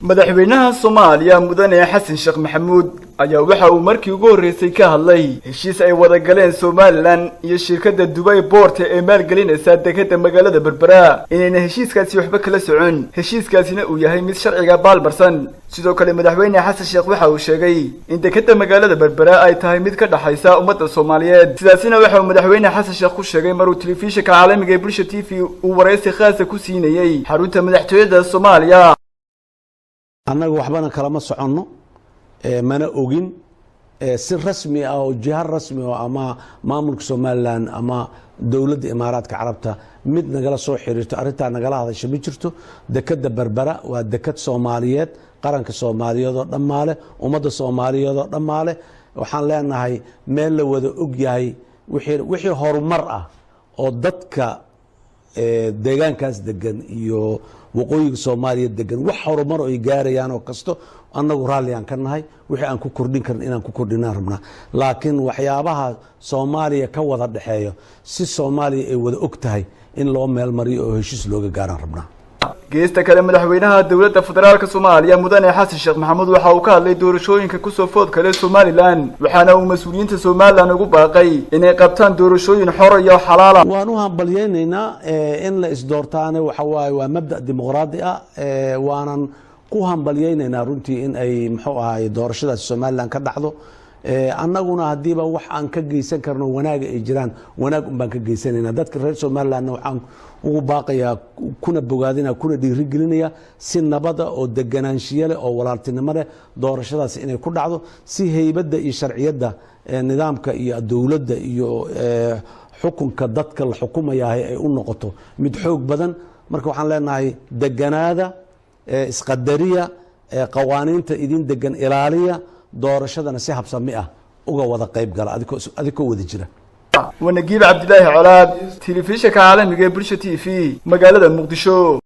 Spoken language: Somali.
madaxweynaha Soomaaliya mudane Xasan Sheekh Maxamuud ayaa waxa uu markii ugu horeysay ka hadlay heshiis ay wada galeen Somaliland iyo shirkadda Dubai Port ee maalgelinaysa dekedda magaalada Berbera inayna heshiiskaasi waxba kala socon heshiiskaasina uu yahay mid sharciga baalmarsan sidoo kale madaxweyne Xasan Sheekh waxa uu sheegay in dekedda magaalada Berbera ay tahay mid ka dhaxaysa ummadda Soomaaliyeed sidaasina waxa uu madaxweyne Xasan Sheekh ku sheegay maruu telefishinka caalamiga ee Bulsho TV uu wareysi khaas ah ku siinayay xarunta madaxtooyada Soomaaliya annagu waxbana kala ma soconno mana ogin si rasmi ah oo jihar rasmi ah ama maamulka Somaliland ama dawladda Imaaraadka Carabta mid nagala soo xiriirto arinta nagala hadasho ma jirto dekedda Berbera waa deked Soomaaliyeed qaranka Soomaaliyeed oo dhamaale ummadda Soomaaliyeed oo dhamaale waxaan leenahay meel la wada og yahay wixii horumar ah oo dadka deegaankaas degan iyo waqooyiga Soomaaliyeed degan wax horumar ay gaarayaan oo kasto annagu raali aan ka nahay wixii aan ku kordhin karin inaan ku kordhinaan rabnaa laakiin waxyaabaha Soomaaliya ka wada dhaxeeyo si Soomaaliya ay wada og tahay in loo meel mariyo oo heshiis looga gaaran rabnaa geesta kale madaxweynaha dawladda federaalka Soomaaliya mudane Xasan Sheekh Maxamuud waxa uu ka hadlay doorashooyinka ku soo food kale Somaliland waxaana uu mas'uuliyiinta Somaliland ugu baaqay inay qabtaan doorashooyin xor iyo xalaal ah waan u hambalyeynaa in la isdoortaana waxa waaye waa mabda dimuqraadi ah waanan ku hambalyeynaa runtii in ay muxuu ahaay doorashadaas Somaliland ka dhacdo annaguna hadiiba wax aan ka geysan karno wanaag ay jiraan wanaag un baan ka geysanayna dadka reer Somaliland waxaan ugu baaqayaa kuna bogaadina kuna dhiirigelinaya si nabada oo deganaanshiye leh oo walaaltinimo leh doorashadaas inay ku dhacdo si heybadda iyo sharciyadda nidaamka iyo dawladda iyo xukunka dadka la xukumayaa ay u noqoto mid xoog badan marka waxaan leenahay deganaada isqadariya qawaaniinta idin degan ilaaliya doorashadana si habsami ah uga wada qayb gala adiko wada jira ونجيب عبد الله علاء تلفزيون عالمي Bulsho TV magaalada Muqdisho